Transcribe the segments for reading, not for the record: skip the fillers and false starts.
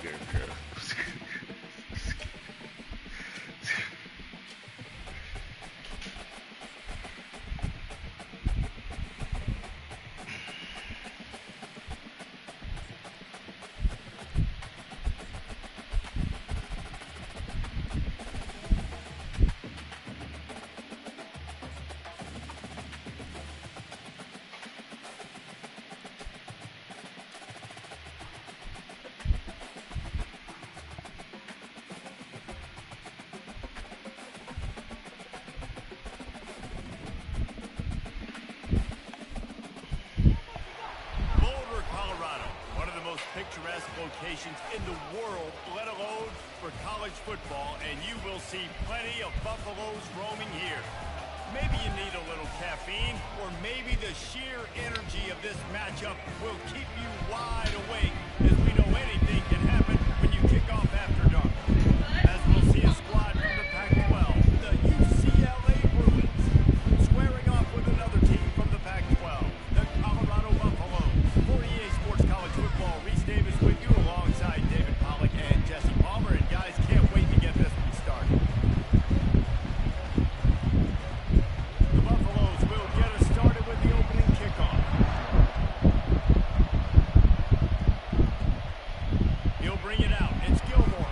Scarecrow. Picturesque locations in the world, let alone for college football, and you will see plenty of Buffaloes roaming here. Maybe you need a little caffeine, or maybe the sheer energy of this matchup will keep you wide awake, as we know anything can happen when you kick off after dark. As we'll see a squad from the Pac-12, the UCLA Bruins, squaring off with another team from the Pac-12, the Colorado Buffaloes. For EA Sports College Football, Davis with you alongside David Pollock and Jesse Palmer. And guys, can't wait to get this one started. The Buffaloes will get us started with the opening kickoff. He'll bring it out. It's Gilmore.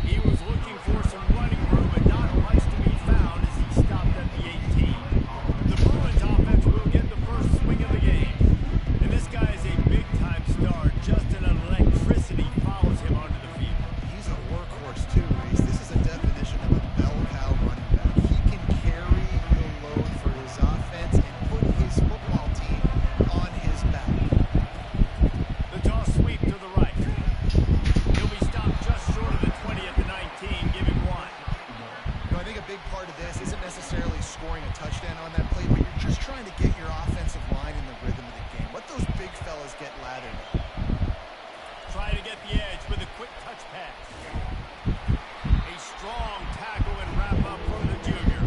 He was looking for some running room, but not much to be found as he stopped at the 18. The Bruins offense will get the first swing of the game. And this guy is a big-time star. Just an electricity follows him onto the field. He's a workhorse too, Reese. This is a definition of a bell cow running back. He can carry the load for his offense and put his football team on his back. The toss sweep to the right. He'll be stopped just short of the 20 at the 19. Give him one. You know, I think a big part of this isn't necessarily scoring a touchdown on that play, but you're just trying to get your offensive line in the rhythm of the game. Let those big fellas get lathered. Try to get the edge with a quick touch pass. A strong tackle and wrap up from the junior.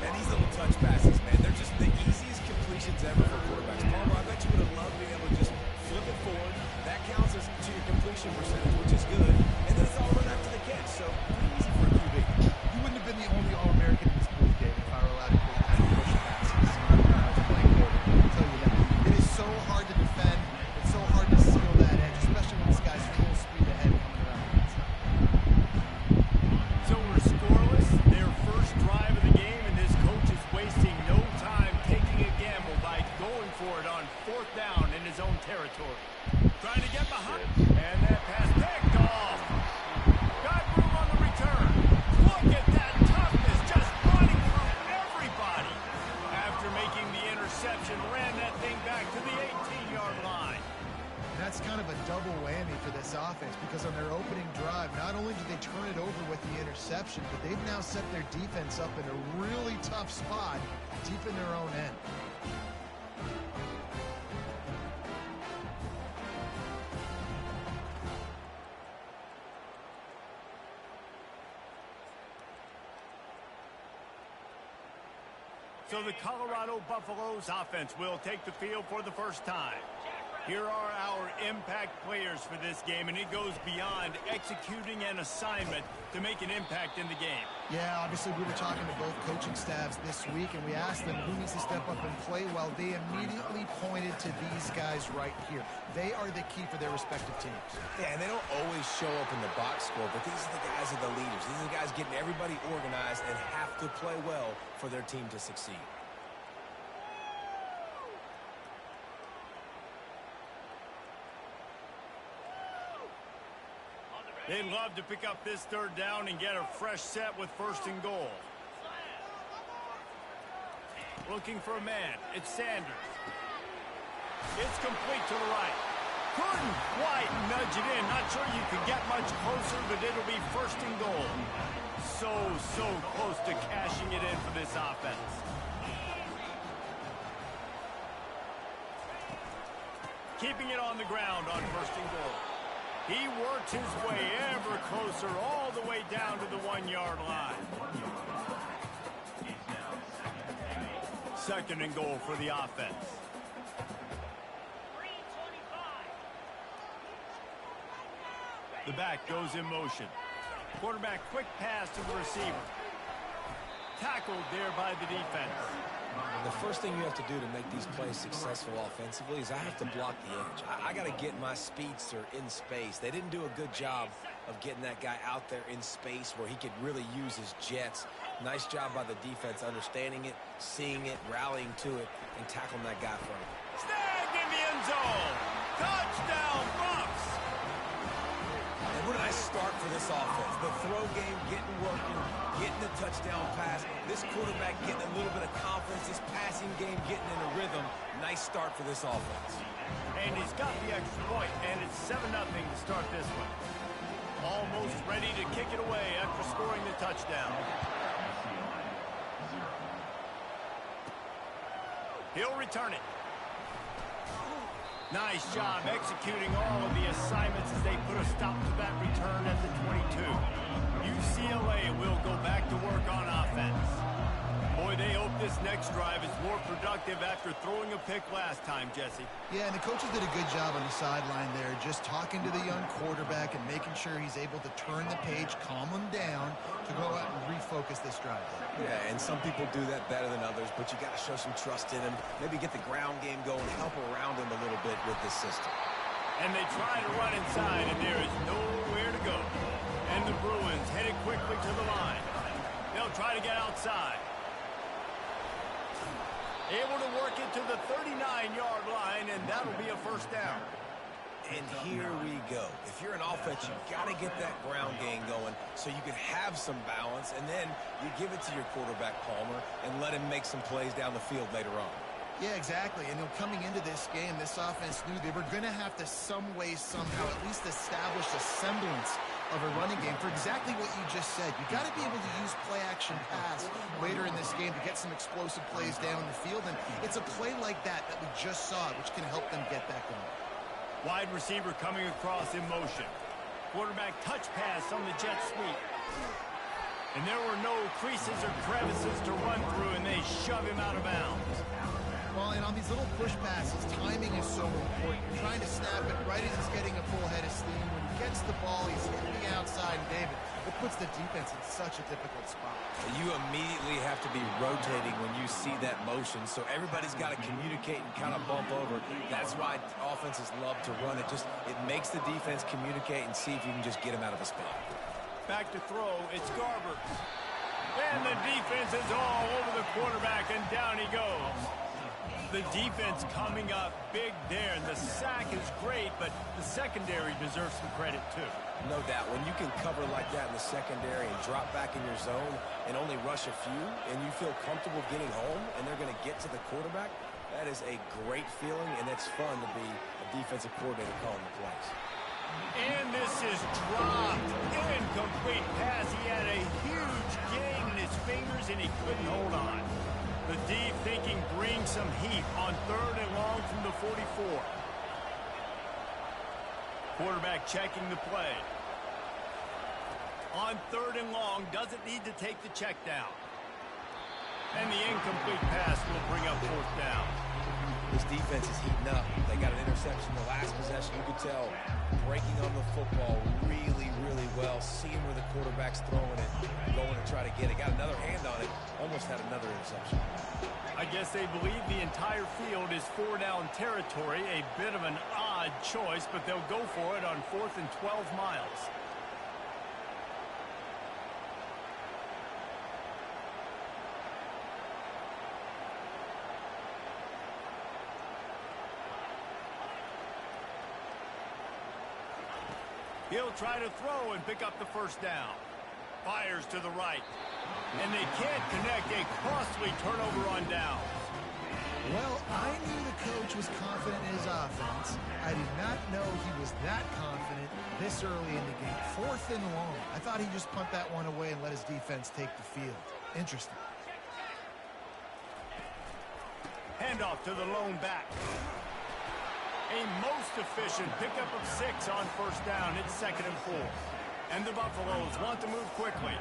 And these little touch passes, man, they're just the easiest completions ever for quarterbacks. Palmer, I bet you would have loved being able to just flip it forward. That counts as to your completion percentage, which is good. And then it's all run after the catch, so pretty easy for a QB. You wouldn't have been the only All-American in this pool, David, if I were allowed to play kind of push passes. Playing quarterback, I'll tell you that. It is so hard to defend. It's so hard to seal that edge, especially when this guy's full speed ahead coming around the inside. So we're scoreless. Their first drive of the game, and this coach is wasting no time taking a gamble by going for it on 4th down in his own territory. Trying to get behind, and that pass picked off. Got room on the return. Look at that toughness, just running through everybody. After making the interception, ran that thing back to the 18-yard line. And that's kind of a double whammy for this offense because on their opening drive, not only did they turn it over with the interception, but they've now set their defense up in a really tough spot deep in their own end. So the Colorado Buffaloes offense will take the field for the first time. Here are our impact players for this game, and it goes beyond executing an assignment to make an impact in the game. Yeah, obviously we were talking to both coaching staffs this week, and we asked them who needs to step up and play well. They immediately pointed to these guys right here. They are the key for their respective teams. Yeah, and they don't always show up in the box score, but these are the guys that are the leaders. These are the guys getting everybody organized and have to play well for their team to succeed. They'd love to pick up this 3rd down and get a fresh set with 1st and goal. Looking for a man. It's Sanders. It's complete to the right. Couldn't quite nudge it in. Not sure you could get much closer, but it'll be 1st and goal. So close to cashing it in for this offense. Keeping it on the ground on 1st and goal. He works his way ever closer all the way down to the 1-yard line. 2nd and goal for the offense. The back goes in motion. Quarterback quick pass to the receiver. Tackled there by the defense. The first thing you have to do to make these plays successful offensively is I have to block the edge. I got to get my speedster in space. They didn't do a good job of getting that guy out there in space where he could really use his jets. Nice job by the defense understanding it, seeing it, rallying to it, and tackling that guy for him. Snagged in the end zone. Touchdown, Bucks. And what a nice start for this offense. The throw game getting working, getting the touchdown pass. This quarterback getting a little bit of confidence. This passing game getting in a rhythm. Nice start for this offense. And he's got the extra point, and it's 7-0 to start this one. Almost ready to kick it away after scoring the touchdown. He'll return it. Nice job executing all of the assignments as they put a stop to that return at the 22. UCLA will go back to work on offense. Boy, they hope this next drive is more productive after throwing a pick last time, Jesse. Yeah, and the coaches did a good job on the sideline there, just talking to the young quarterback and making sure he's able to turn the page, calm him down to go out and refocus this drive. Yeah, and some people do that better than others, but you got to show some trust in him. Maybe get the ground game going, help around him a little bit with this system. And they try to run inside, and there is nowhere to go. And the Bruins headed quickly to the line. They'll try to get outside. Able to work it to the 39-yard line, and that'll be a first down. And here we go. If you're an offense, you've got to get that ground game going so you can have some balance, and then you give it to your quarterback, Palmer, and let him make some plays down the field later on. Yeah, exactly. And coming into this game, this offense knew they were going to have to some way, somehow, at least establish a semblance of a running game for exactly what you just said. You got to be able to use play-action pass later in this game to get some explosive plays down the field, and it's a play like that that we just saw, which can help them get that going. Wide receiver coming across in motion. Quarterback touch pass on the jet sweep. And there were no creases or crevices to run through, and they shove him out of bounds. Well, and on these little push passes, timing is so important. You're trying to snap it right as he's getting a full head of steam. When he gets the ball, he's hitting the outside, and David, it puts the defense in such a difficult spot. You immediately have to be rotating when you see that motion, so everybody's got to communicate and kind of bump over. That's why offenses love to run it. It makes the defense communicate and see if you can just get him out of a spot. Back to throw, it's Garber. And the defense is all over the quarterback, and down he goes. The defense coming up big there, and the sack is great, but the secondary deserves some credit too. No doubt. When you can cover like that in the secondary and drop back in your zone and only rush a few, and you feel comfortable getting home, and they're going to get to the quarterback, that is a great feeling, and it's fun to be a defensive coordinator calling the plays. And this is dropped. Incomplete pass. He had a huge gain in his fingers, and he couldn't hold on. The D thinking bring some heat on 3rd and long from the 44. Quarterback checking the play. On 3rd and long, doesn't need to take the check down. And the incomplete pass will bring up 4th down. This defense is heating up. They got an interception the last possession. You could tell breaking on the football really, really well. Seeing where the quarterback's throwing it, going to try to get it. Got another hand on it. Almost had another interception. I guess they believe the entire field is 4-down territory. A bit of an odd choice, but they'll go for it on 4th and 12 miles. He'll try to throw and pick up the 1st down. Fires to the right. And they can't connect. A costly turnover on downs. Well, I knew the coach was confident in his offense. I did not know he was that confident this early in the game. 4th and long. I thought he'd just punt that one away and let his defense take the field. Interesting. Handoff to the lone back. A most efficient pickup of 6 on 1st down. It's 2nd and 4. And the Buffaloes want to move quickly.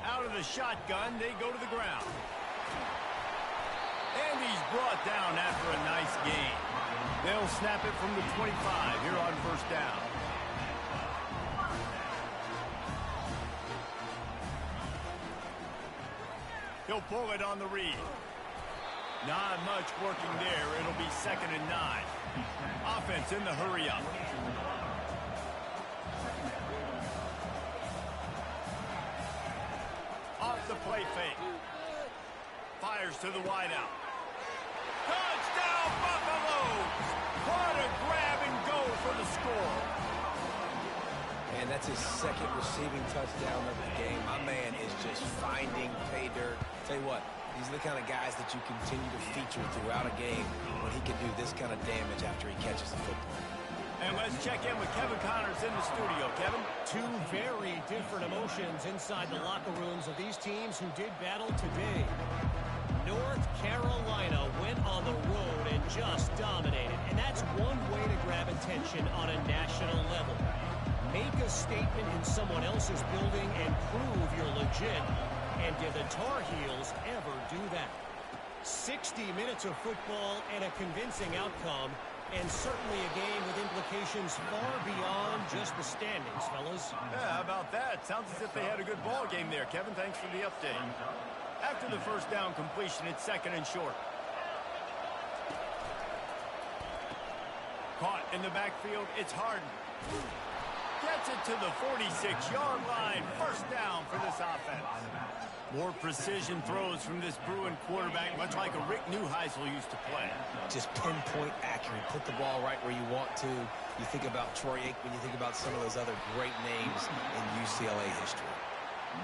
Out of the shotgun, they go to the ground. And he's brought down after a nice gain. They'll snap it from the 25 here on first down. He'll pull it on the read. Not much working there. It'll be 2nd and 9. Offense in the hurry up. Off the play fake. Fires to the wideout. Touchdown Buffaloes! What a grab and go for the score. And that's his 2nd receiving touchdown of the game. My man is just finding pay dirt. Tell you what, these are the kind of guys that you continue to feature throughout a game when he can do this kind of damage after he catches the football. And let's check in with Kevin Connors in the studio. Kevin? Two very different emotions inside the locker rooms of these teams who did battle today. North Carolina went on the road and just dominated. And that's one way to grab attention on a national level. Make a statement in someone else's building and prove you're legit. And did the Tar Heels ever do that? 60 minutes of football and a convincing outcome, and certainly a game with implications far beyond just the standings, fellas. Yeah, how about that? Sounds as if they had a good ball game there, Kevin. Thanks for the update. After the first down completion, it's 2nd and short. Caught in the backfield, it's Harden. Gets it to the 46-yard line. First down for this offense. More precision throws from this Bruin quarterback, much like a Rick Neuheisel used to play. Just pinpoint accurate. Put the ball right where you want to. You think about Troy Aikman, you think about some of those other great names in UCLA history.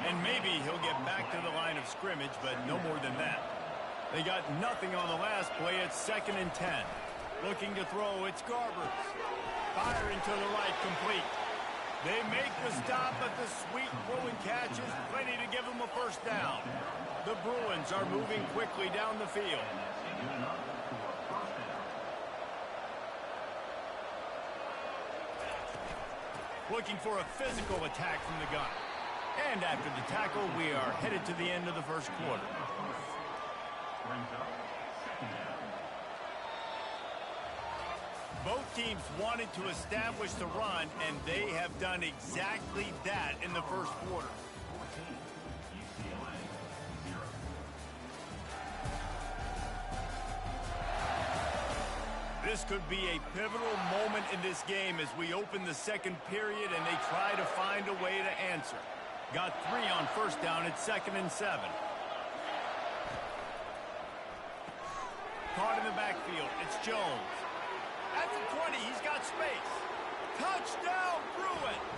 And maybe he'll get back to the line of scrimmage, but no more than that. They got nothing on the last play. It's 2nd and 10. Looking to throw, it's Garbers. Firing to the right, complete. They make the stop, but the sweet Bruin catch is plenty to give them a first down. The Bruins are moving quickly down the field. Looking for a physical attack from the gun. And after the tackle, we are headed to the end of the first quarter. Both teams wanted to establish the run, and they have done exactly that in the first quarter. This could be a pivotal moment in this game as we open the second period and they try to find a way to answer. Got 3 on first down at 2nd and 7. Caught in the backfield. It's Jones. At the 20, he's got space. Touchdown, Bruins!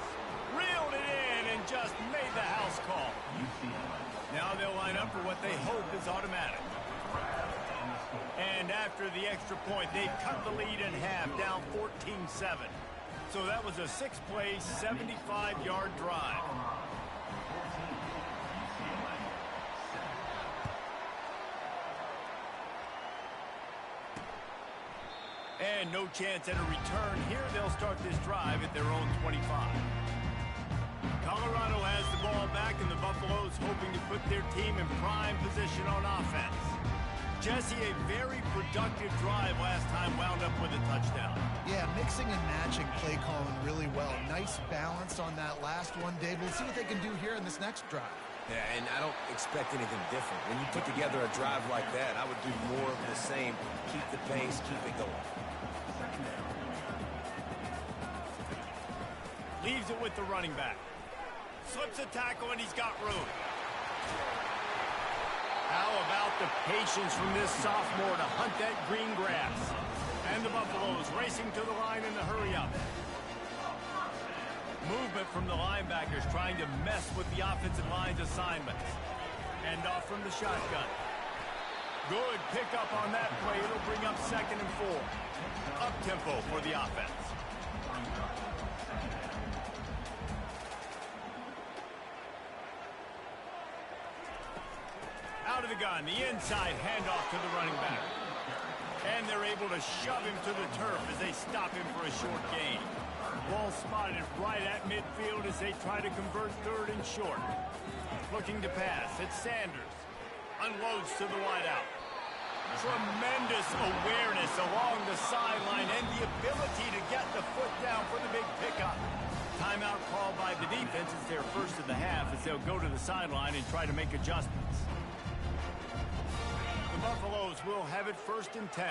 Reeled it in and just made the house call. Now they'll line up for what they hope is automatic. And after the extra point, they've cut the lead in half, down 14-7. So that was a 6-play, 75-yard drive. And no chance at a return. Here they'll start this drive at their own 25. Colorado has the ball back, and the Buffaloes hoping to put their team in prime position on offense. Jesse, a very productive drive last time, wound up with a touchdown. Yeah, mixing and matching play calling really well. Nice balance on that last one, Dave. We'll see what they can do here in this next drive. Yeah, and I don't expect anything different. When you put together a drive like that, I would do more of the same. Keep the pace, keep it going. Leaves it with the running back. Slips a tackle, and he's got room. How about the patience from this sophomore to hunt that green grass? And the Buffaloes racing to the line in the hurry-up. Movement from the linebackers trying to mess with the offensive line's assignments. And off from the shotgun. Good pickup on that play. It'll bring up 2nd and 4. Up-tempo for the offense. Out of the gun, the inside handoff to the running back. And they're able to shove him to the turf as they stop him for a short gain. Ball spotted right at midfield as they try to convert 3rd and short. Looking to pass, it's Sanders. Unloads to the wideout. Tremendous awareness quickness along the sideline and the ability to get the foot down for the big pickup. Timeout called by the defense. It's their first of the half as they'll go to the sideline and try to make adjustments. The Buffaloes will have it 1st and 10.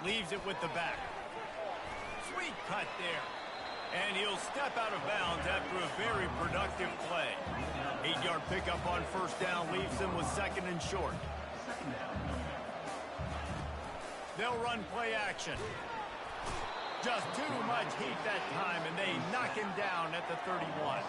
Leaves it with the back. Sweet cut there. And he'll step out of bounds after a very productive play. 8-yard pickup on 1st down leaves them with 2nd and short. They'll run play action. Just too much heat that time, and they knock him down at the 31.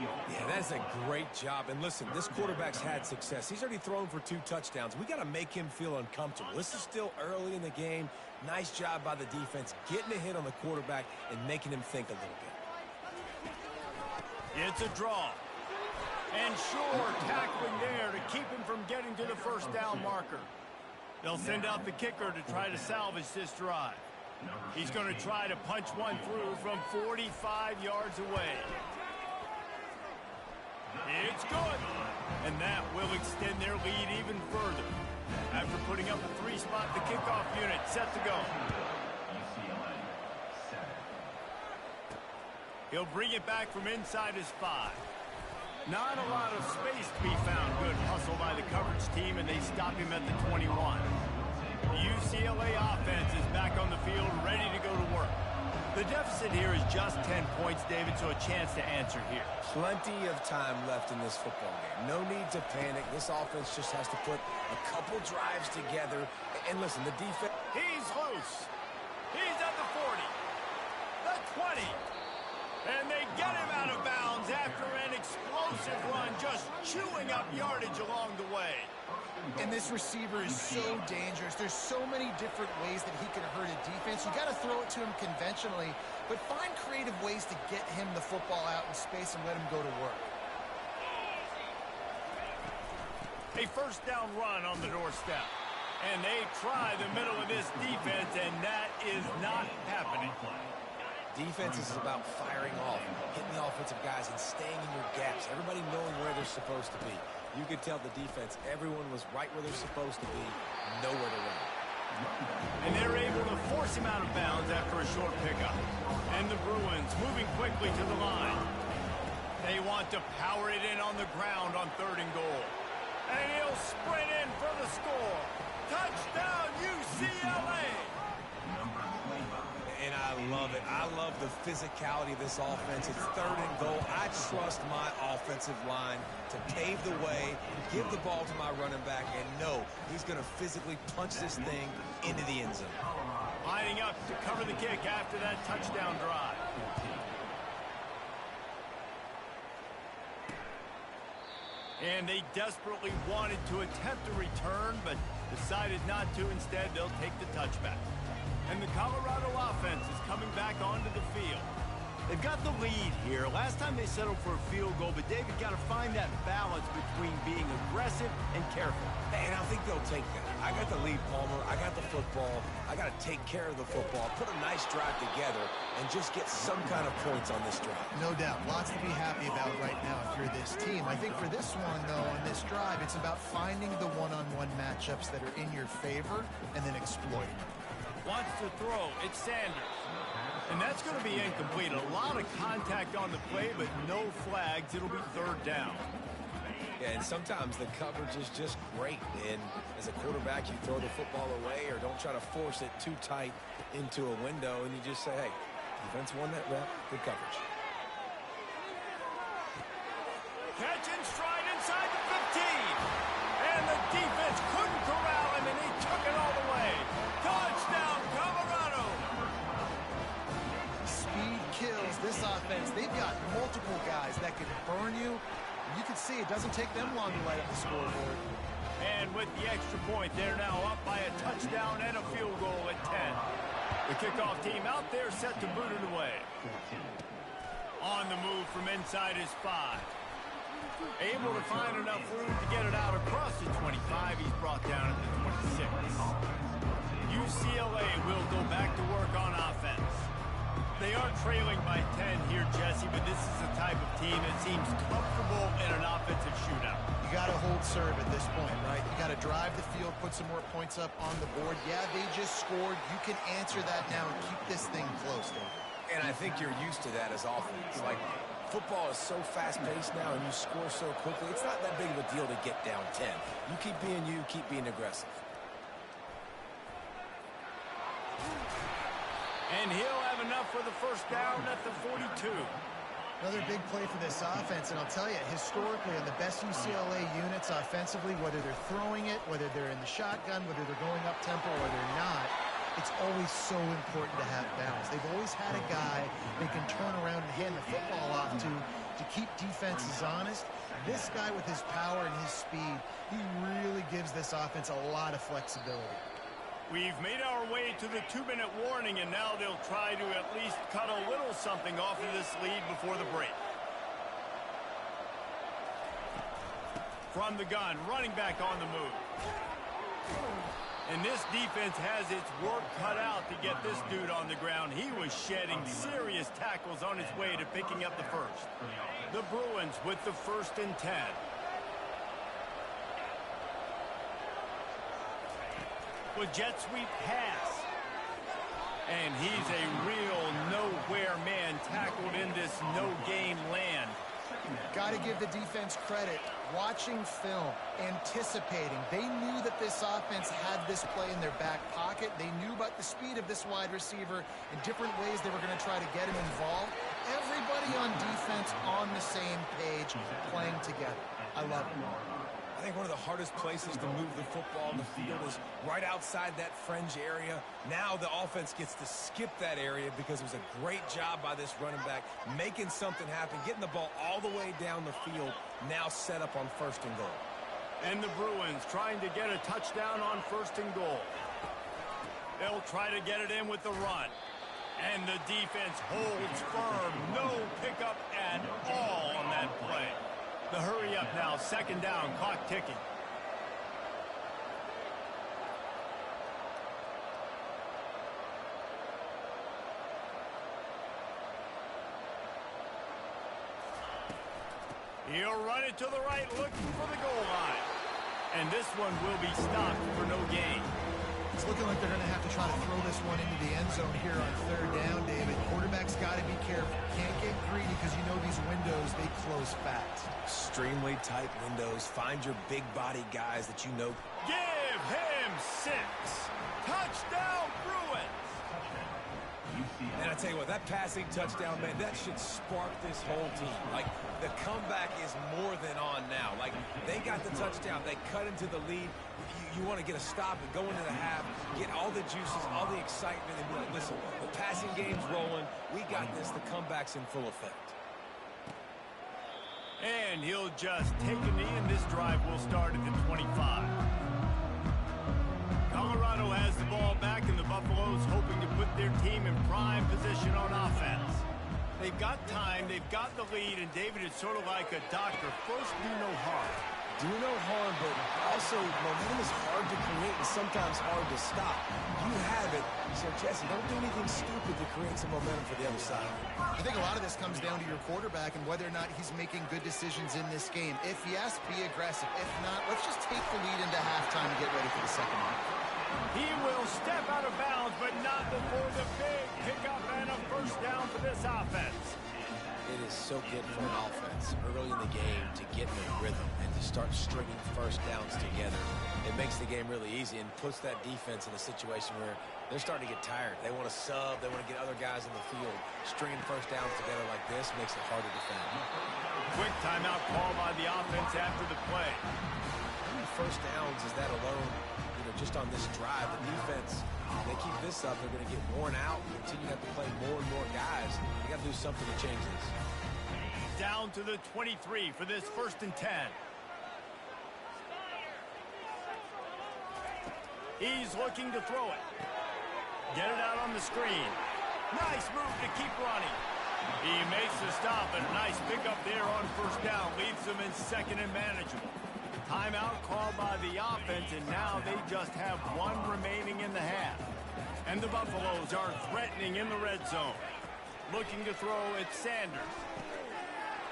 Yeah, that's a great job. And listen, this quarterback's had success. He's already thrown for 2 touchdowns. We got to make him feel uncomfortable. This is still early in the game. Nice job by the defense, getting a hit on the quarterback and making him think a little bit. It's a draw. And sure, tackling there to keep him from getting to the 1st down marker. They'll send out the kicker to try to salvage this drive. He's going to try to punch one through from 45 yards away. It's good. And that will extend their lead even further. After putting up a 3-spot, the kickoff unit set to go. He'll bring it back from inside his 5. Not a lot of space to be found. Good hustle by the coverage team, and they stop him at the 21. The UCLA offense is back on the field, ready to go to work. The deficit here is just 10 points, David, so a chance to answer here. Plenty of time left in this football game. No need to panic. This offense just has to put a couple drives together. And listen, the defense... He's loose. He's at the 40. The 20. And they get him out of bounds after an explosive run, just chewing up yardage along the way. And this receiver is so dangerous. There's so many different ways that he can hurt a defense. You got to throw it to him conventionally, but find creative ways to get him the football out in space and let him go to work. A 1st down run on the doorstep. And they try the middle of this defense, and that is not happening. Defense is about firing off, hitting the offensive guys and staying in your gaps. Everybody knowing where they're supposed to be. You could tell the defense, everyone was right where they're supposed to be, nowhere to run. And they're able to force him out of bounds after a short pickup. And the Bruins moving quickly to the line. They want to power it in on the ground on 3rd and goal. And he'll sprint in for the score. Touchdown, UCLA! And I love it. I love the physicality of this offense. It's 3rd and goal. I trust my offensive line to pave the way, give the ball to my running back, and know he's going to physically punch this thing into the end zone. Lining up to cover the kick after that touchdown drive. And they desperately wanted to attempt a return, but decided not to. Instead, they'll take the touchback. And the Colorado offense is coming back onto the field. They've got the lead here. Last time they settled for a field goal, but David got to find that balance between being aggressive and careful. And I think they'll take that. I got the lead, Palmer. I got the football. I got to take care of the football, put a nice drive together, and just get some kind of points on this drive. No doubt. Lots to be happy about right now if you're this team. I think for this one, though, on this drive, it's about finding the one-on-one matchups that are in your favor and then exploiting them. Wants to throw. It's Sanders. And that's going to be incomplete. A lot of contact on the play, but no flags. It'll be 3rd down. Yeah, and sometimes the coverage is just great. And as a quarterback, you throw the football away or don't try to force it too tight into a window, and you just say, hey, defense won that rep. Good coverage. Catch and stride inside the 15. And the defense couldn't corral him, and he took it all the way. Touchdown, Colorado. Speed kills this offense. They've got multiple guys that can burn you. You can see it doesn't take them long to light up the scoreboard. And with the extra point, they're now up by a touchdown and a field goal at 10. The kickoff team out there set to boot it away. On the move from inside his 5. Able to find enough room to get it out across the 25. He's brought down at the 26. UCLA will go back to work on offense. They are trailing by 10 here, Jesse, but this is the type of team that seems comfortable in an offensive shootout. You got to hold serve at this point, right? You got to drive the field, put some more points up on the board. Yeah, they just scored. You can answer that now and keep this thing close, Dave. And I think you're used to that as offense. Like, football is so fast-paced now, and you score so quickly. It's not that big of a deal to get down 10. You keep being you, keep being aggressive. And he'll have enough for the first down at the 42. Another big play for this offense, and I'll tell you, historically, on the best UCLA units offensively, whether they're throwing it, whether they're in the shotgun, whether they're going up-tempo or they're not, it's always so important to have balance. They've always had a guy they can turn around and hand the football off to keep defenses honest. This guy with his power and his speed, he really gives this offense a lot of flexibility. We've made our way to the 2-minute warning, and now they'll try to at least cut a little something off of this lead before the break. From the gun, running back on the move. And this defense has its work cut out to get this dude on the ground. He was shedding serious tackles on his way to picking up the first. The Bruins with the 1st and 10. With jet sweep pass. And he's a real nowhere man tackled in this no-game land. Got to give the defense credit. Watching film, anticipating. They knew that this offense had this play in their back pocket. They knew about the speed of this wide receiver in different ways they were going to try to get him involved. Everybody on defense on the same page, playing together. I love it. I think one of the hardest places to move the football on the field is right outside that fringe area. Now the offense gets to skip that area because it was a great job by this running back, making something happen, getting the ball all the way down the field, now set up on 1st and goal. And the Bruins trying to get a touchdown on 1st and goal. They'll try to get it in with the run. And the defense holds firm. No pickup at all on that play. The hurry up now, 2nd down, clock ticking. He'll run it to the right, looking for the goal line. And this one will be stopped for no gain. It's looking like they're going to have to try to throw this one into the end zone here on 3rd down, David. Quarterback's got to be careful. Can't get greedy because you know these windows, they close fast. Extremely tight windows. Find your big body guys that you know. Give him 6. Touchdown, Bruins. And I tell you what, that passing touchdown, man, that should spark this whole team. Like, the comeback is more than on now. Like, they got the touchdown. They cut into the lead. You want to get a stop and go into the half, get all the juices, all the excitement, and be like, listen, the passing game's rolling. We got this. The comeback's in full effect. And he'll just take a knee, and this drive will start at the 25. Colorado has the ball back, and the Buffaloes hoping to put their team in prime position on offense. They've got time, they've got the lead, and David is sort of like a doctor. First, do no harm. Do no harm, but also momentum is hard to create and sometimes hard to stop. You have it, so Jesse, don't do anything stupid to create some momentum for the other side. I think a lot of this comes down to your quarterback and whether or not he's making good decisions in this game. If yes, be aggressive. If not, let's just take the lead into halftime to get ready for the second half. He will step out of bounds, but not before the big pickup and a 1st down for this offense. It is so good for an offense early in the game to get in a rhythm and to start stringing 1st downs together. It makes the game really easy and puts that defense in a situation where they're starting to get tired. They want to sub. They want to get other guys in the field. Stringing 1st downs together like this makes it hard to defend. Quick timeout call by the offense after the play. How many 1st downs is that alone? Just on this drive, the defense, they keep this up, they're going to get worn out, continue to have to play more and more guys. They got to do something to change this. Down to the 23 for this 1st and 10. He's looking to throw it. Get it out on the screen. Nice move to keep running. He makes the stop, and a nice pickup there on 1st down. Leaves them in 2nd and manageable. Timeout called by the offense, and now they just have 1 remaining in the half. And the Buffaloes are threatening in the red zone. Looking to throw, it's Sanders.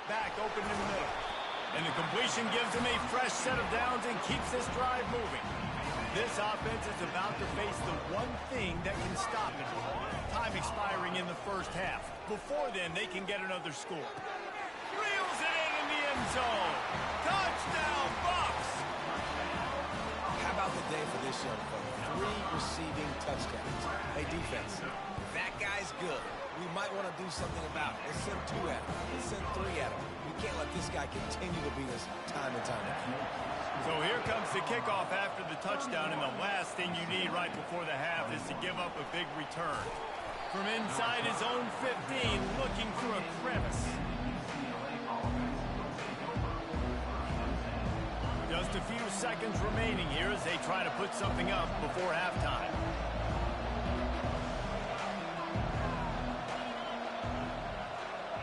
Back open in the middle. And the completion gives him a fresh set of downs and keeps this drive moving. This offense is about to face the one thing that can stop it. Time expiring in the first half. Before then, they can get another score. Reels it in the end zone. Touchdown, Bucs! How about the day for this young fella? 3 receiving touchdowns. Hey, defense, that guy's good. We might want to do something about it. Let's send 2 at him. Let's send 3 at him. We can't let this guy continue to beat us time and time again. So here comes the kickoff after the touchdown, and the last thing you need right before the half is to give up a big return. From inside his own 15, looking for a crevice. Just a few seconds remaining here as they try to put something up before halftime.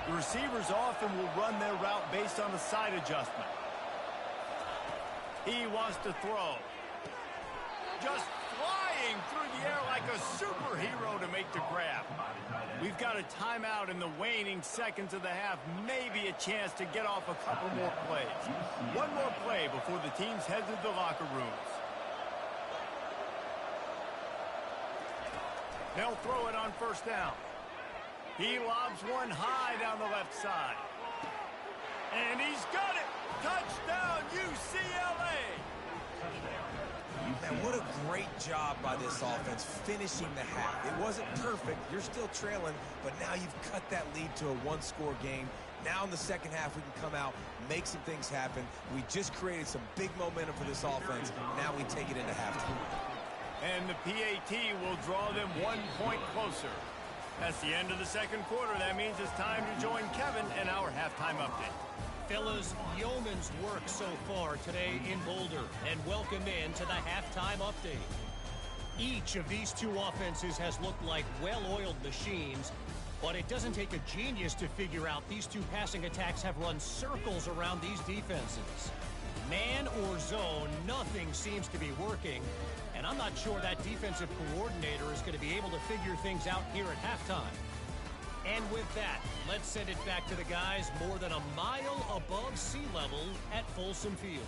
The receivers often will run their route based on a side adjustment. He wants to throw. Just flying through the air like a superhero to make the grab. We've got a timeout in the waning seconds of the half. Maybe a chance to get off a couple more plays. One more play before the teams head to the locker rooms. They'll throw it on first down. He lobs one high down the left side. And he's got it! Touchdown, UCLA! Man, what a great job by this offense finishing the half. It wasn't perfect. You're still trailing, but now you've cut that lead to a 1-score game. Now in the second half, we can come out, make some things happen. We just created some big momentum for this offense. Now we take it into halftime. And the PAT will draw them 1 point closer. That's the end of the second quarter. That means it's time to join Kevin in our halftime update. Fellas, yeoman's work so far today in Boulder, and welcome in to the halftime update. Each of these 2 offenses has looked like well-oiled machines, but it doesn't take a genius to figure out these 2 passing attacks have run circles around these defenses. Man or zone, nothing seems to be working, and I'm not sure that defensive coordinator is going to be able to figure things out here at halftime. And with that, let's send it back to the guys more than a mile above sea level at Folsom Field.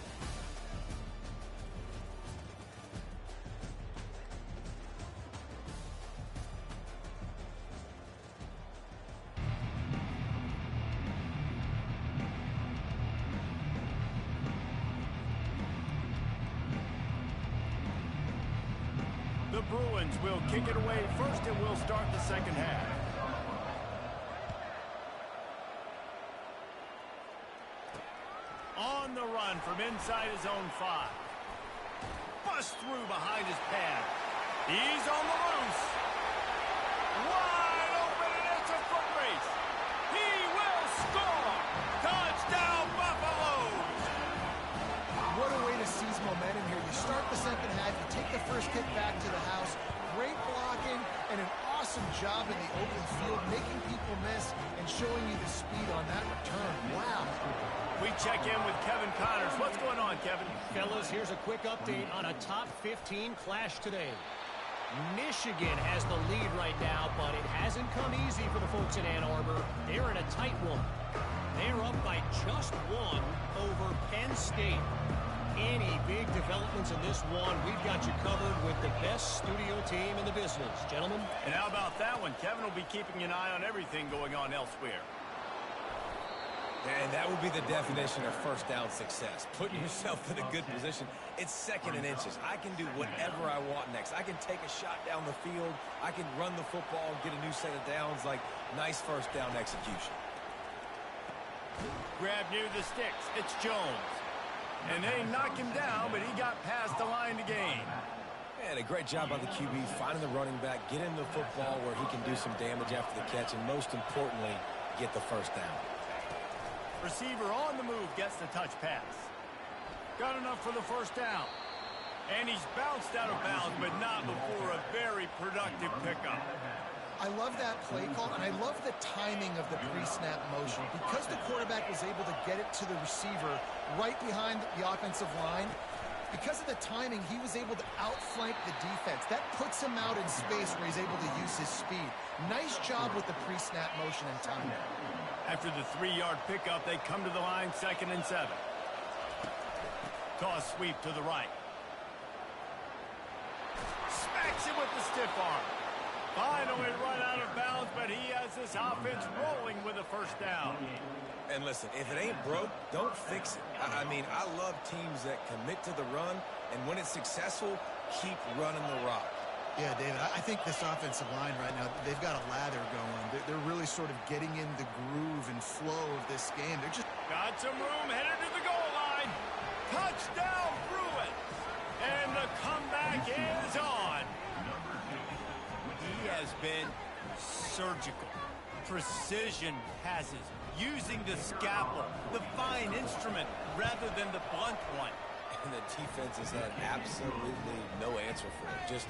The Bruins will kick it away first, and we'll start the second half. On the run from inside his own 5. Bust through behind his pad. He's on the loose. Wide open, and it's a foot race. He will score. Touchdown, Buffaloes. What a way to seize momentum here. You start the second half, you take the first kick back to the house. Great blocking and an awesome job in the open field, making people miss and showing you the speed on that return. Wow. We check in with Kevin Connors. What's going on, Kevin? Fellas, here's a quick update on a top 15 clash today. Michigan has the lead right now, but it hasn't come easy for the folks in Ann Arbor. They're in a tight one. They're up by just 1 over Penn State. Any big developments in this one, we've got you covered with the best studio team in the business. Gentlemen? And how about that one? Kevin will be keeping an eye on everything going on elsewhere. And that would be the definition of first down success. Putting yourself in a good position. It's second and inches. I can do whatever I want next. I can take a shot down the field. I can run the football and get a new set of downs. Like, nice first down execution. Grab near the sticks. It's Jones. And they knock him down, but he got past the line to gain. And a great job by the QB finding the running back, get him the football where he can do some damage after the catch, and most importantly, get the first down. Receiver on the move gets the touch pass. Got enough for the first down. And he's bounced out of bounds, but not before a very productive pickup. I love that play call, and I love the timing of the pre-snap motion. Because the quarterback was able to get it to the receiver right behind the offensive line, because of the timing, he was able to outflank the defense. That puts him out in space where he's able to use his speed. Nice job with the pre-snap motion and timing. After the 3-yard pickup, they come to the line 2nd and 7. Toss sweep to the right. Smacks it with the stiff arm. Finally run out of bounds, but he has this offense rolling with a first down. And listen, if it ain't broke, don't fix it. I mean, I love teams that commit to the run, and when it's successful, keep running the rock. Yeah, David, I think this offensive line right now, they've got a lather going. They're really sort of getting in the groove and flow of this game. They're just... Got some room, headed to the goal line. Touchdown, Bruins. And the comeback is on. He has been surgical. Precision passes, using the scalpel, the fine instrument, rather than the blunt one. And the defense has had absolutely no answer for it. Just,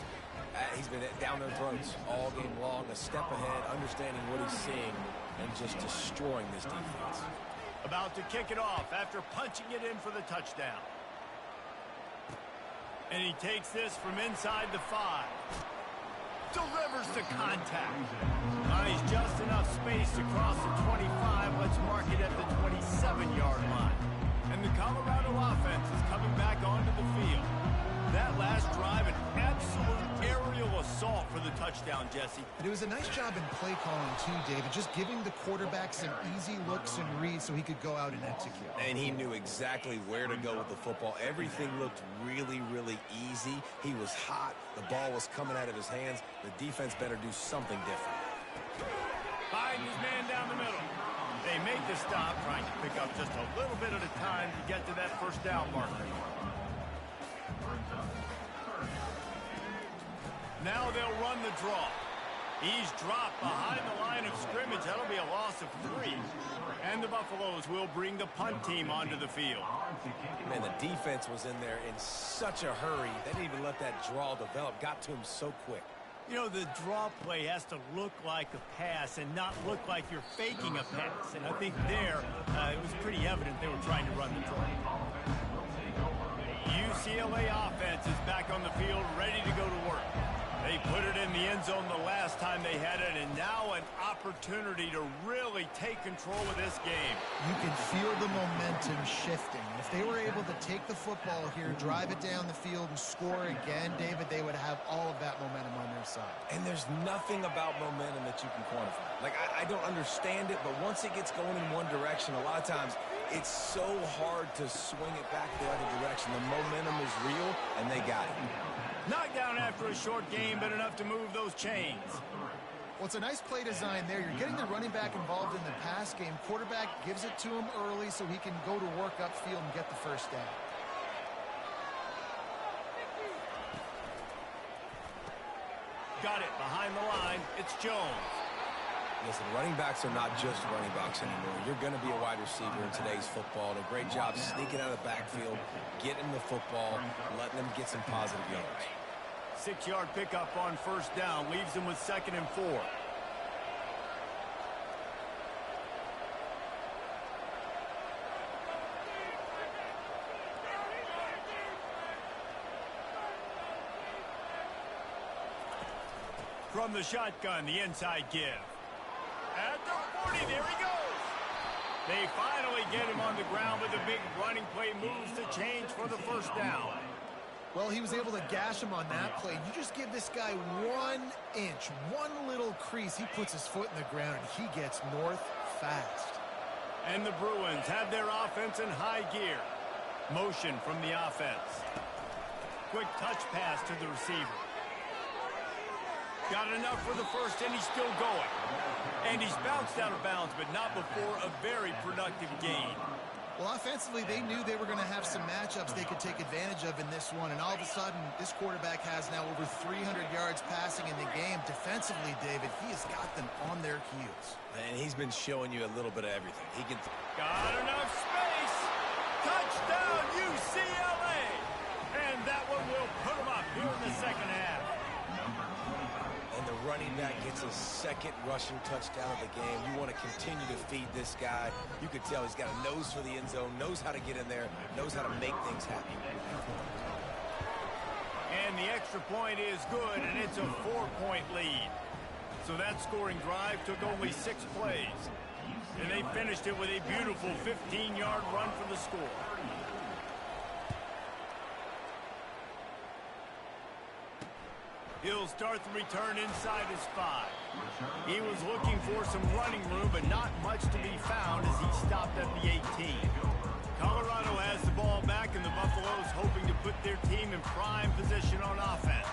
he's been down their throats all game long, a step ahead, understanding what he's seeing, and just destroying this defense. About to kick it off after punching it in for the touchdown. And he takes this from inside the 5. Delivers to contact. Nice, just enough space to cross the 25. Let's mark it at the 27-yard line. And the Colorado offense is coming back onto the field. That last drive, an absolute aerial assault for the touchdown, Jesse. But it was a nice job in play calling, too, David. Just giving the quarterback some easy looks and reads so he could go out and execute. And he knew exactly where to go with the football. Everything looked really, really easy. He was hot. The ball was coming out of his hands. The defense better do something different. Finds his man down the middle. They make the stop, trying to pick up just a little bit at a time to get to that first down marker. Now they'll run the draw. He's dropped behind the line of scrimmage. That'll be a loss of 3. And the Buffaloes will bring the punt team onto the field. Man, the defense was in there in such a hurry. They didn't even let that draw develop. Got to him so quick. You know, the draw play has to look like a pass and not look like you're faking a pass. And I think there, it was pretty evident they were trying to run the draw. UCLA offense is back on the field, ready to go to work. They put it in the end zone the last time they had it, and now an opportunity to really take control of this game. You can feel the momentum shifting. If they were able to take the football here, drive it down the field, and score again, David, they would have all of that momentum on their side. And there's nothing about momentum that you can quantify. Like, I don't understand it, but once it gets going in one direction, a lot of times it's so hard to swing it back the other direction. The momentum is real, and they got it. Knocked down after a short game, but enough to move those chains. Well, it's a nice play design there. You're getting the running back involved in the pass game. Quarterback gives it to him early so he can go to work upfield and get the first down. Got it behind the line. It's Jones. Listen, running backs are not just running backs anymore. You're going to be a wide receiver in today's football. And a great job sneaking out of the backfield, getting the football, letting them get some positive yards. 6-yard pickup on first down. Leaves them with 2nd and 4. From the shotgun, the inside give. At the 40, there he goes. They finally get him on the ground with a big running play, moves the change for the first down. Well, he was able to gash him on that play. You just give this guy 1 inch, one little crease. He puts his foot in the ground, and he gets north fast. And the Bruins have their offense in high gear. Motion from the offense. Quick touch pass to the receiver. Got enough for the first, and he's still going. And he's bounced out of bounds, but not before a very productive gain. Well, offensively, they knew they were going to have some matchups they could take advantage of in this one, and all of a sudden, this quarterback has now over 300 yards passing in the game. Defensively, David, he has got them on their heels. And he's been showing you a little bit of everything. He can... Got enough space. Touchdown, UCLA. And that one will put him up here in the second half. And the running back gets his 2nd rushing touchdown of the game. You want to continue to feed this guy. You could tell he's got a nose for the end zone, knows how to get in there, knows how to make things happen. And the extra point is good, and it's a 4-point lead. So that scoring drive took only 6 plays. And they finished it with a beautiful 15-yard run for the score. He'll start the return inside his 5. He was looking for some running room, but not much to be found as he stopped at the 18. Colorado has the ball back, and the Buffaloes hoping to put their team in prime position on offense.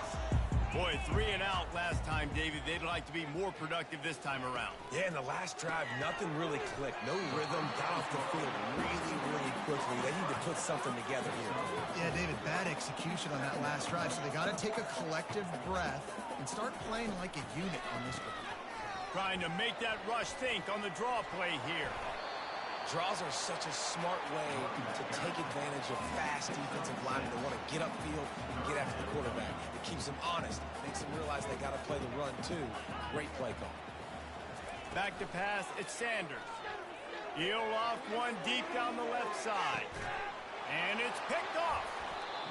Boy, 3 and out last time, David. They'd like to be more productive this time around. Yeah, in the last drive, nothing really clicked. No rhythm, got off the field really quickly. They need to put something together here. Yeah, David, bad execution on that last drive, so they got to take a collective breath and start playing like a unit on this one. Trying to make that rush think on the draw play here. Draws are such a smart way to take advantage of fast defensive linemen that want to get upfield and get after the quarterback. It keeps them honest, makes them realize they got to play the run too. Great play call. Back to pass, it's Sanders. He'll off one deep down the left side. And it's picked off.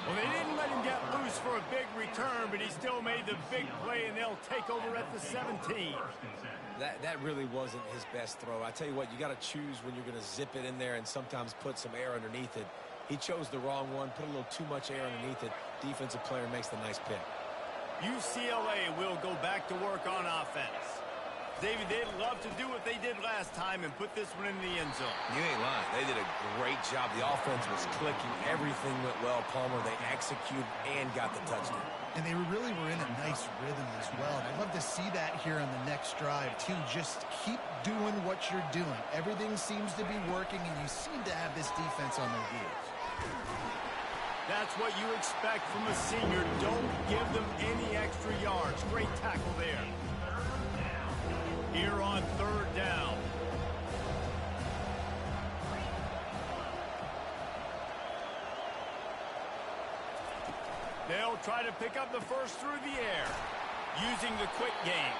Well, they didn't let him get loose for a big return, but he still made the big play, and they'll take over at the 17. That really wasn't his best throw. I tell you what, you got to choose when you're going to zip it in there and sometimes put some air underneath it. He chose the wrong one, put a little too much air underneath it. Defensive player makes the nice pick. UCLA will go back to work on offense. David, they'd love to do what they did last time and put this one in the end zone. You ain't lying. They did a great job. The offense was clicking. Everything went well, Palmer. They executed and got the touchdown. And they really were in a nice rhythm as well. And I'd love to see that here on the next drive, too. Just keep doing what you're doing. Everything seems to be working, and you seem to have this defense on their heels. That's what you expect from a senior. Don't give them any extra yards. Great tackle there. Here on 3rd down. They'll try to pick up the first through the air, using the quick game.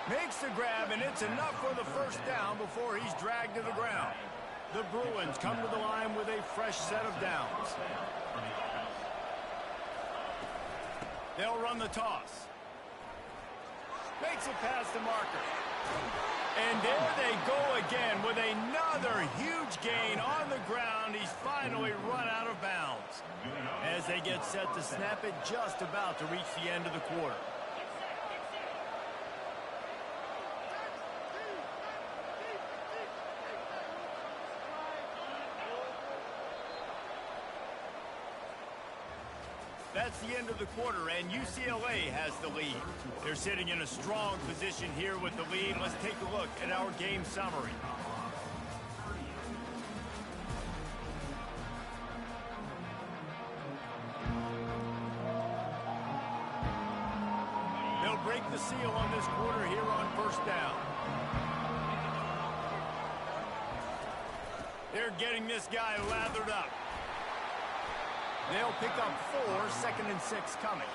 Makes the grab, and it's enough for the first down before he's dragged to the ground. The Bruins come to the line with a fresh set of downs. They'll run the toss. Makes it past the marker. And there they go again with another huge gain on the ground. He's finally run out of bounds. As they get set to snap it, just about to reach the end of the quarter. That's the end of the quarter, and UCLA has the lead. They're sitting in a strong position here with the lead. Let's take a look at our game summary. They'll break the seal on this quarter here on 1st down. They're getting this guy lathered up. They'll pick up 4, 2nd and 6 coming.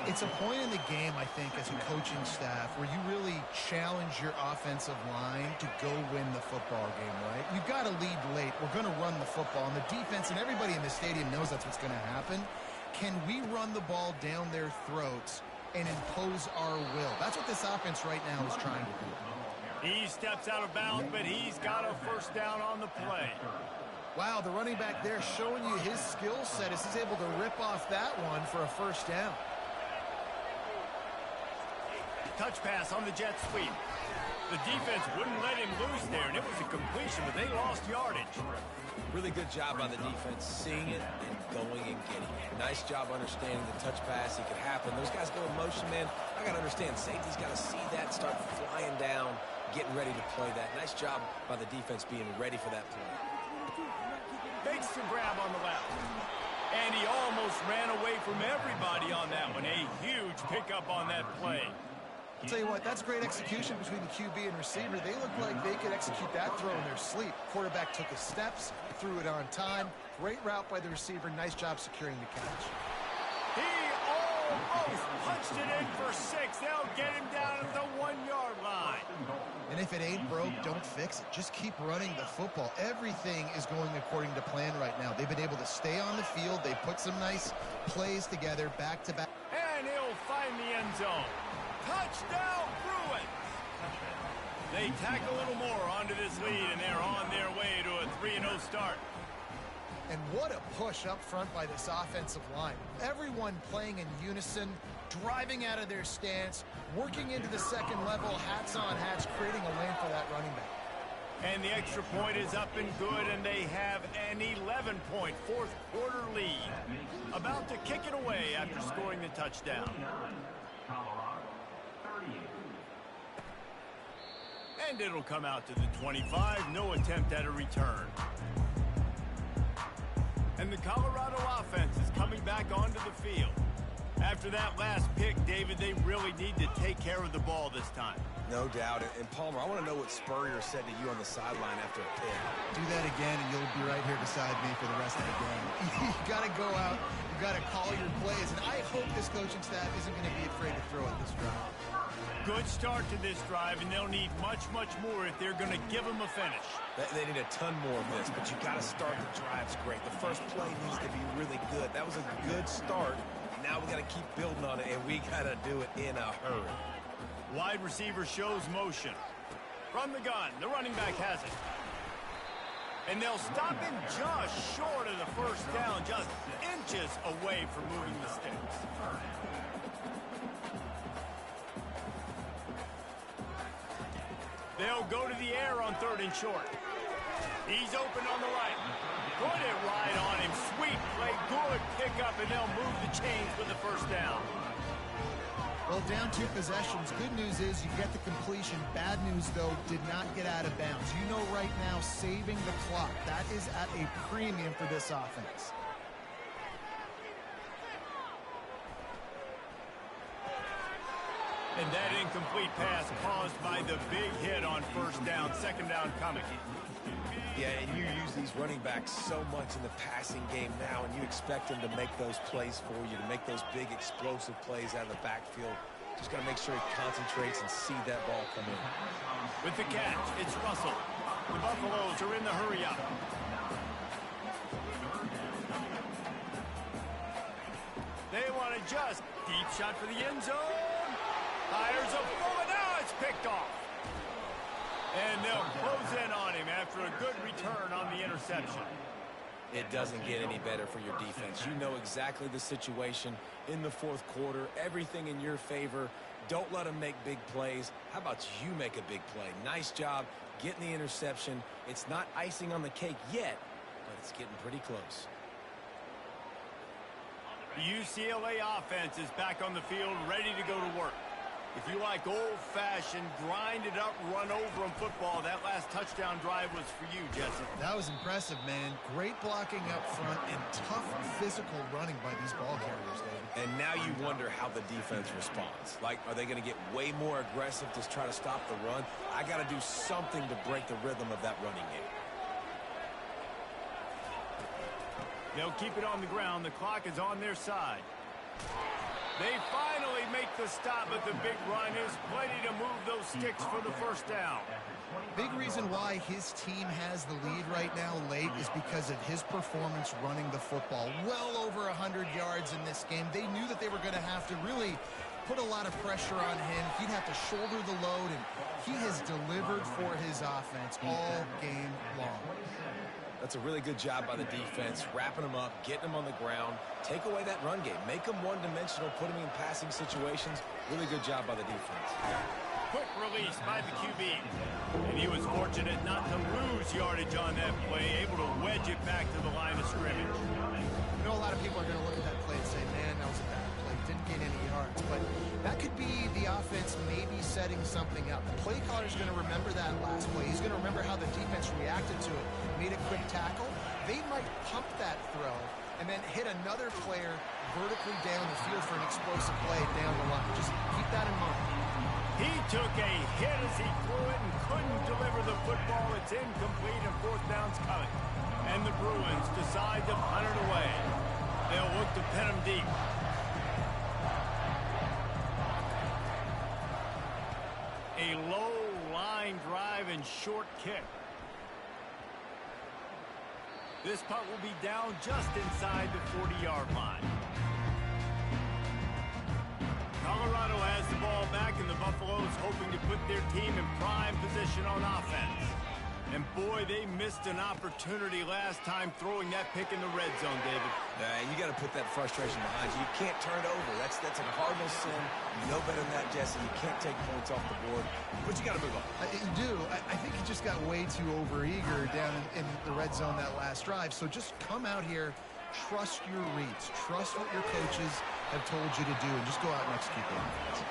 It's a point in the game, I think, as a coaching staff, where you really challenge your offensive line to go win the football game, right? You've got to lead late. We're going to run the football. And the defense and everybody in the stadium knows that's what's going to happen. Can we run the ball down their throats and impose our will? That's what this offense right now is trying to do. He steps out of bounds, but he's got a first down on the play. Wow, the running back there showing you his skill set as he's able to rip off that one for a first down. Touch pass on the jet sweep. The defense wouldn't let him loose there, and it was a completion, but they lost yardage. Really good job by the defense, seeing it and going and getting it. Nice job understanding the touch pass. It could happen. Those guys go in motion, man. I got to understand, safety's got to see that, start flying down, getting ready to play that. Nice job by the defense being ready for that play. Fakes the grab on the left. And he almost ran away from everybody on that one. A huge pickup on that play. I'll tell you what, that's great execution between the QB and receiver. They look like they could execute that throw in their sleep. Quarterback took his steps, threw it on time. Great route by the receiver. Nice job securing the catch. He almost punched it in for 6. They'll get him down at the 1-yard line. And if it ain't broke, don't fix it. Just keep running the football. Everything is going according to plan right now. They've been able to stay on the field. They put some nice plays together back-to-back. And he'll find the end zone. Touchdown, Bruins! They tack a little more onto this lead, and they're on their way to a 3-0 start. And what a push up front by this offensive line. Everyone playing in unison, driving out of their stance, working into the second level, hats on hats, creating a lane for that running back. And the extra point is up and good, and they have an 11-point fourth quarter lead. About to kick it away after scoring the touchdown. And it'll come out to the 25. No attempt at a return. And the Colorado offense is coming back onto the field. After that last pick, David, they really need to take care of the ball this time. No doubt. And Palmer, I want to know what Spurrier said to you on the sideline after a pick. Do that again, and you'll be right here beside me for the rest of the game. You got to go out. You got to call your plays. And I hope this coaching staff isn't going to be afraid to throw at this drive. Good start to this drive, and they'll need much, much more if they're going to give them a finish. They need a ton more of this, but you got to start the drives great. The first play needs to be really good. That was a good start. Now we got to keep building on it, and we got to do it in a hurry. Wide receiver shows motion. From the gun, the running back has it. And they'll stop him just short of the first down, just inches away from moving the sticks. They'll go to the air on 3rd and short. He's open on the right. Put it right on him. Sweet play, good pickup, and they'll move the chains with the first down. Well, down 2 possessions. Good news is you get the completion. Bad news, though, did not get out of bounds. You know right now, saving the clock. That is at a premium for this offense. And that incomplete pass caused by the big hit on 1st down, 2nd down coming. Yeah, and you use these running backs so much in the passing game now, and you expect them to make those plays for you, to make those big explosive plays out of the backfield. Just got to make sure he concentrates and see that ball come in. With the catch, it's Russell. The Buffaloes are in the hurry-up. They want to just deep shot for the end zone. Fires a bullet. Now it's picked off. And they'll close in on him after a good return on the interception. It doesn't get any better for your defense. You know exactly the situation in the 4th quarter. Everything in your favor. Don't let them make big plays. How about you make a big play? Nice job getting the interception. It's not icing on the cake yet, but it's getting pretty close. The UCLA offense is back on the field, ready to go to work. If you like old-fashioned, grind-it-up, run-over-'em football, that last touchdown drive was for you, Jesse. That was impressive, man. Great blocking up front and tough physical running by these ball carriers, David. And now you wonder how the defense responds. Like, are they going to get way more aggressive to try to stop the run? I got to do something to break the rhythm of that running game. They'll keep it on the ground. The clock is on their side. They finally make the stop, but the big run is plenty to move those sticks for the first down. Big reason why his team has the lead right now late is because of his performance running the football. Well over 100 yards in this game. They knew that they were going to have to really put a lot of pressure on him. He'd have to shoulder the load, and he has delivered for his offense all game long. That's a really good job by the defense, wrapping them up, getting them on the ground. Take away that run game. Make them one-dimensional, put them in passing situations. Really good job by the defense. Quick release by the QB. And he was fortunate not to lose yardage on that play, able to wedge it back to the line of scrimmage. You know, a lot of people are going to look at that play and say, man, that was a bad play. Didn't gain any yards. But that could be the offense maybe setting something up. The play caller is going to remember that last play. He's going to remember how the defense reacted to it. Made a quick tackle. They might pump that throw and then hit another player vertically down the field for an explosive play down the line. Just keep that in mind. He took a hit as he threw it and couldn't deliver the football. It's incomplete and 4th down's coming. And the Bruins decide to punt it away. They'll look to pin him deep. A low line drive and short kick. This punt will be down just inside the 40-yard line. Colorado has the ball back, and the Buffaloes hoping to put their team in prime position on offense. And boy, they missed an opportunity last time throwing that pick in the red zone, David. You got to put that frustration behind you. You can't turn it over. That's a cardinal sin. You know better than that, Jesse. You can't take points off the board, but you got to move on. You do. I think he just got way too overeager down in the red zone that last drive. So just come out here, trust your reads, trust what your coaches have told you to do, and just go out and execute the offense.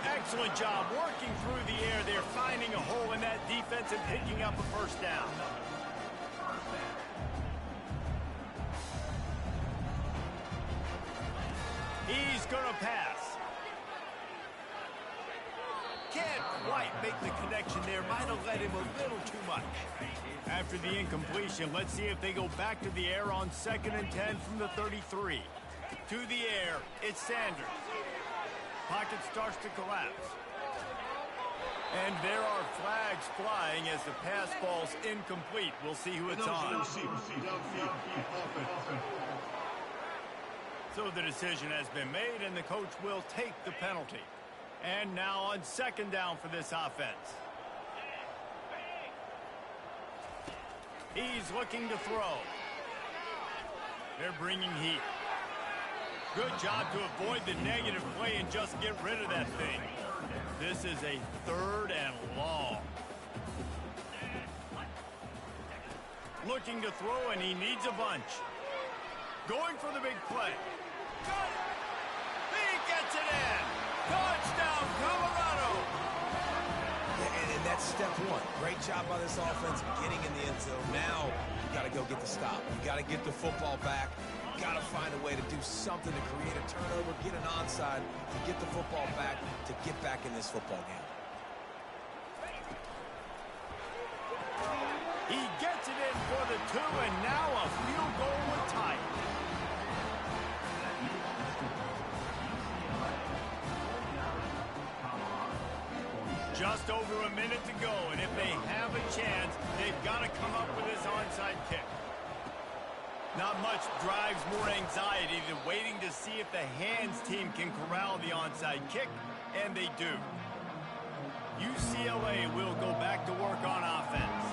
Excellent job working through the air. They're finding a hole in that defense and picking up a first down. He's going to pass. Can't quite make the connection there. Might have led him a little too much. After the incompletion, let's see if they go back to the air on 2nd and 10 from the 33. To the air, it's Sanders. Pocket starts to collapse. And there are flags flying as the pass falls incomplete. We'll see who it's on. So the decision has been made, and the coach will take the penalty. And now on 2nd down for this offense. He's looking to throw. They're bringing heat. Good job to avoid the negative play and just get rid of that thing. This is a 3rd and long. Looking to throw, and he needs a bunch. Going for the big play. Got it. He gets it in. Touchdown, Colorado. And that's step one. Great job by this offense getting in the end zone. Now you got to go get the stop. You got to get the football back. Got to find a way to do something to create a turnover, get an onside, to get the football back, to get back in this football game. He gets it in for the 2, and now a field goal would tie it. Just over a minute to go, and if they have a chance, they've got to come up with this onside kick. Not much drives more anxiety than waiting to see if the hands team can corral the onside kick, and they do. UCLA will go back to work on offense.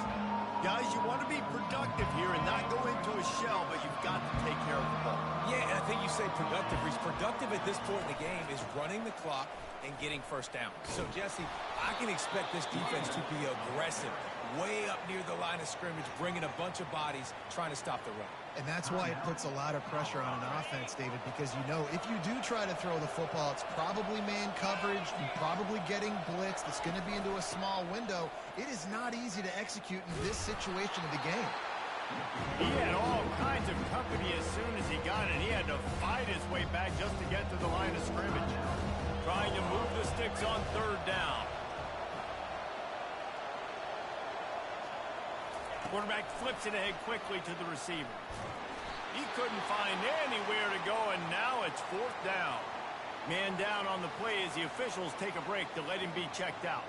Guys, you want to be productive here and not go into a shell, but you've got to take care of the ball. Yeah, and I think you say productive. He's productive at this point in the game is running the clock and getting first down. So, Jesse, I can expect this defense to be aggressive, way up near the line of scrimmage, bringing a bunch of bodies, trying to stop the run. And that's why it puts a lot of pressure on an offense, David, because you know if you do try to throw the football, it's probably man coverage, you're probably getting blitzed, it's going to be into a small window. It is not easy to execute in this situation of the game. He had all kinds of company as soon as he got it. He had to fight his way back just to get to the line of scrimmage. Trying to move the sticks on 3rd down. Quarterback flips it ahead quickly to the receiver. He couldn't find anywhere to go, and now it's 4th down. Man down on the play as the officials take a break to let him be checked out.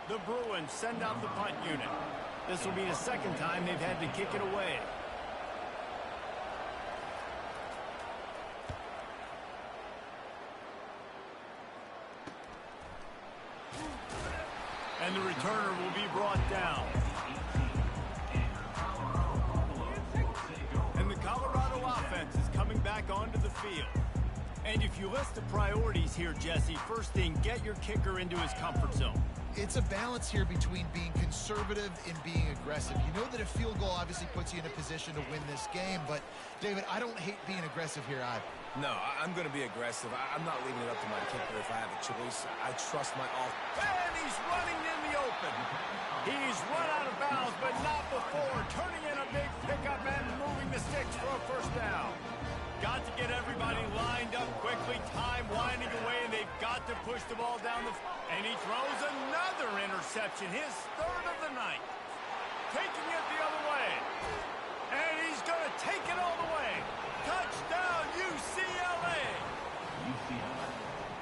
The Bruins send out the punt unit. This will be the 2nd time they've had to kick it away. And the returner will be brought down. And the Colorado offense is coming back onto the field. And if you list the priorities here, Jesse, first thing, get your kicker into his comfort zone. It's a balance here between being conservative and being aggressive. You know that a field goal obviously puts you in a position to win this game, but, David, I don't hate being aggressive here either. No, I'm going to be aggressive. I'm not leaving it up to my kicker if I have a choice. I trust my offense. And he's running in the open. He's run out of bounds, but not before turning in a big pickup and moving the sticks for a first down. Got to get everybody lined up quickly, time winding away, and they've got to push the ball down the field. And he throws another interception, his 3rd of the night. Taking it the other way. And he's going to take it all the way. Touchdown, UCLA.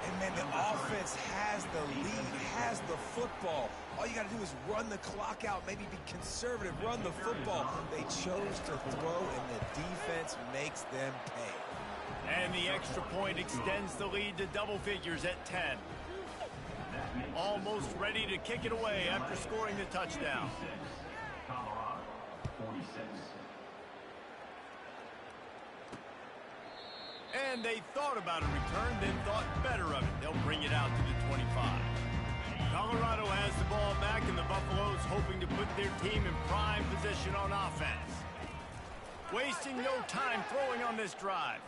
And, man, the offense has the lead, has the football. All you got to do is run the clock out, maybe be conservative, run the football. They chose to throw, and the defense makes them pay. And the extra point extends the lead to double figures at 10. almost ready to kick it away after scoring the touchdown. And they thought about a return, then thought better of it. They'll bring it out to the 25. Colorado has the ball back, and the Buffaloes hoping to put their team in prime position on offense. Wasting no time throwing on this drive.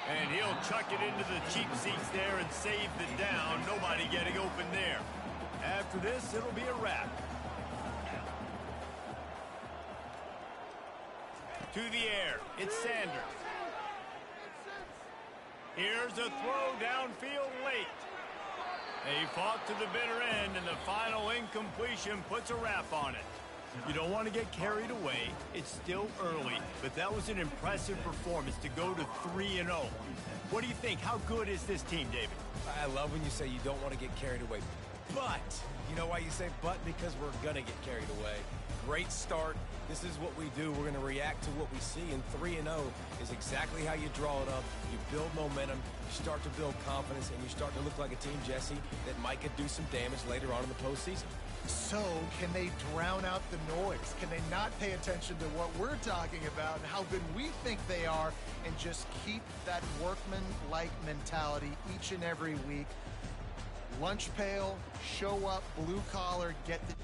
And he'll chuck it into the cheap seats there and save the down. Nobody getting open there. After this, it'll be a wrap. To the air, it's Sanders. Here's a throw downfield late. They fought to the bitter end, and the final incompletion puts a wrap on it. You don't want to get carried away. It's still early, but that was an impressive performance to go to 3-0. What do you think? How good is this team, David? I love when you say you don't want to get carried away. But, you know why you say but? Because we're going to get carried away. Great start. This is what we do. We're going to react to what we see, and 3-0 is exactly how you draw it up. You build momentum, you start to build confidence, and you start to look like a team, Jesse, that might could do some damage later on in the postseason. So, can they drown out the noise? Can they not pay attention to what we're talking about and how good we think they are and just keep that workman-like mentality each and every week? Lunch pail, show up, blue collar, get the